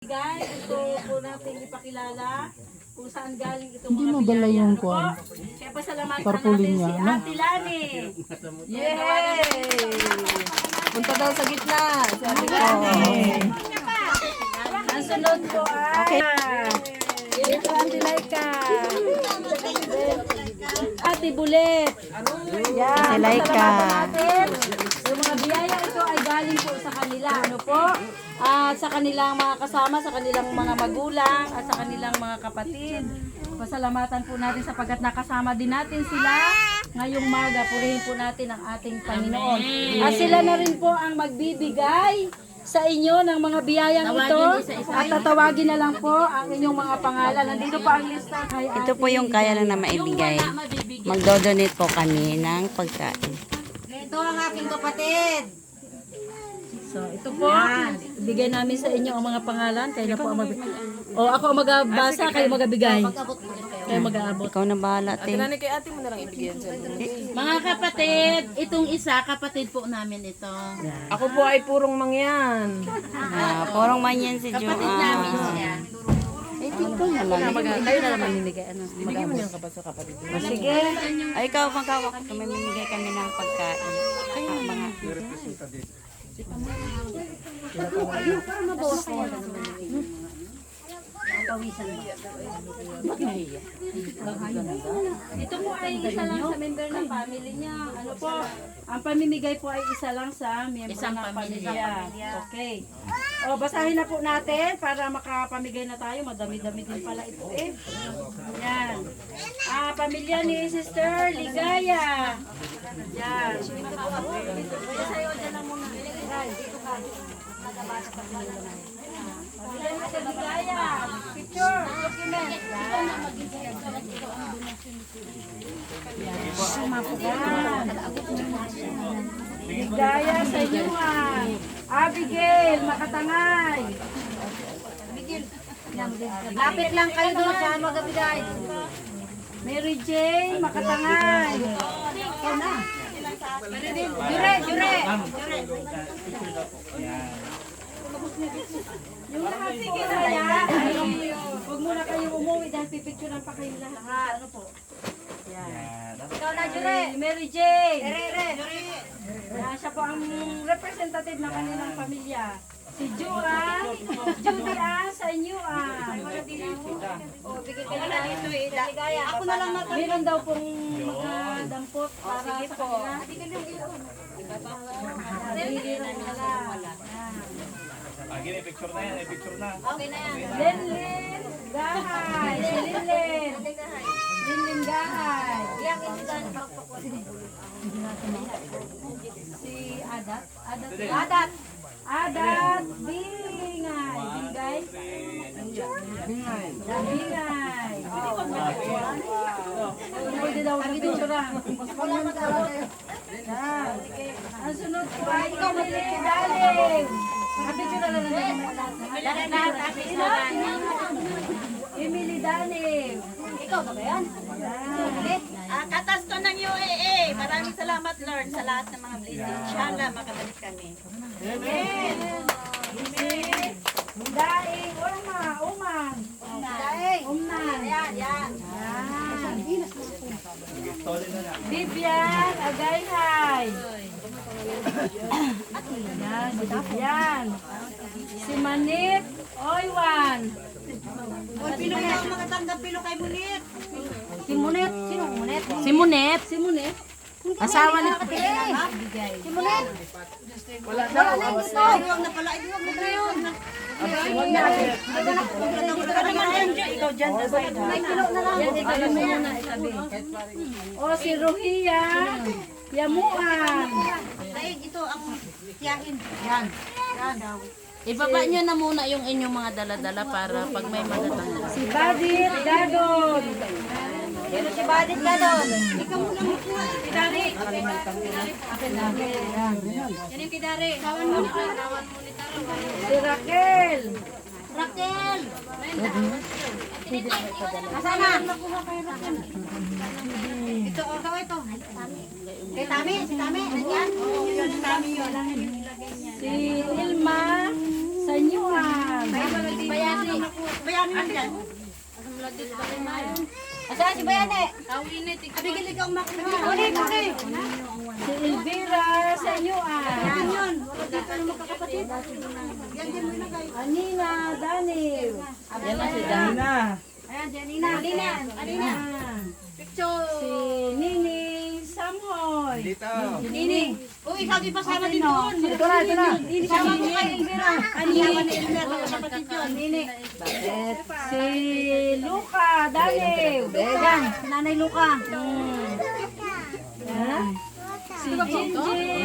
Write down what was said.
Guys, gusto po natin ipakilala kung saan galing itong Hindi mga mo dala biyaya. yung Ano kwan. po? Kaya pasalamatan Tarpaulin natin niya, si no? Ate Lani. Yay! Punta daw sa gitna. Si Ate Lani. Ang sunod po ay ito Ate Laika. Ate Bulet. Yan. Ate Laika. Pasalamatan natin. Yung mga biyaya ito ay galing po sa kanila. Ano po? At sa kanilang mga kasama, sa kanilang mga magulang, at sa kanilang mga kapatid. Pasalamatan po natin sapagkat nakasama din natin sila ngayong maga. Purihin po natin ang ating Panginoon. At sila na rin po ang magbibigay sa inyo ng mga biyayang ito. At tatawagin na lang po ang inyong mga pangalan. Nandito po ang lista. Kay Ito po yung kaya lang na maibigay. Magdodonate po kami ng pagkain. Ito ang aking kapatid. So, ito po, bigay namin sa inyo ang mga pangalan. Kayo na po ang magbigay. O, ako ang magabasa, kayo magabigay. Kayo mag-aabot. Ikaw na bahala, te. Mga kapatid, itong isa, kapatid po namin ito. Ako po ay purong mangyan. Purong man yan si Jo. Kapatid namin siya. Kayo na naman hinigay. Ano? Bigyan mo niyan ka ba sa kapatid? Sige. Ay, ikaw, magkawak. Kami mamimigay kami ng pagkain. Mga Ito po ay isa lang sa member ng family niya. Ano po? Ang pamimigay po ay isa lang sa member Isang ng pamilya. pamilya. Okay. O, basahin na po natin para makapamigay na tayo. Madami-dami din pala ito eh. Yan. Pamilya ni Sister Ligaya. Yan. Sa'yo dyan lang muna. Dito ka. Pamilya ni Sister Ligaya. Picture. Document. Ligaya sa inyuan. Abigail, Makatangay. Lapit lang kayo doon sa magabigay. Mary Jane, Makatangay. Jure, jure. Yung lahat po kaya, huwag muna kayong umuwi dahil pipicturean pa kayong lahat. Ano po? Yan. Ikaw na, jure. Mary Jane. Jure. Siya po ang representative ng kanilang pamilya. Si Joanne, Judy sa inyo Ako na lang natin. Meron daw pong mga dampot para sa kanila. Picture na yan, picture na. Okay na yan. Lenlen Gahay. Si Lenlen Gahay. Si Adat. Adat Bingay. Bingay. Pwede daw ang picturean. Ang sunod po ay Emily Daling. Picture na lang Emily Daling. Ikaw ba yan? Katas to ng UAA. Maraming salamat, Lord, sa lahat ng mga blessing. Inshallah, makabalik kami. Amen. Daing. Umang. Daing. Umnan. Yan. Bibian Agayhay. Yan, si Bibian. Si Manit Oywan. Pilo na ang makatanggap pilo kay Munit. Si Munet. Sino ang Munet? Si Munet. Si Munet. Asawa ni Si Munit. Wala na ito. Huwag na pala. Huwag na yun. Ikaw dyan. May kilo na lang. Yan, itabi mo muna, itabi. O, si Rohia Yamuan. Dahil ito ang tiyahin. Yan. Ibaba nyo na muna yung inyong mga dala-dala para pag may magatanggap. Si Badit Gadon. Sino si Badit ka doon? Ikaw muna magkuha. Kidari. Yan yung kidari. Kawan mo ni Si Raquel. Raquel. Nasaan na? Ito, ito. Kay Tami, si Tami. Nandiyan? Si Tami yun. Si Ilma Sanyuan. Bayani lang dyan. Asan si Bayani? Abigil ikaw makinig. Uli. Si Elvira Sanyuan. Anina Daniel. Yan na si Dana. Alina. Picture. Si Nini Samhoy. Nini. Oh, ikaw di pasama din doon. Ito na. Sama mo kay Elvira. Kasama ni Elvira, kapatid yun. Nini. Si Luca Daniel. Yan, si Nanay Luca. Si Jinjin.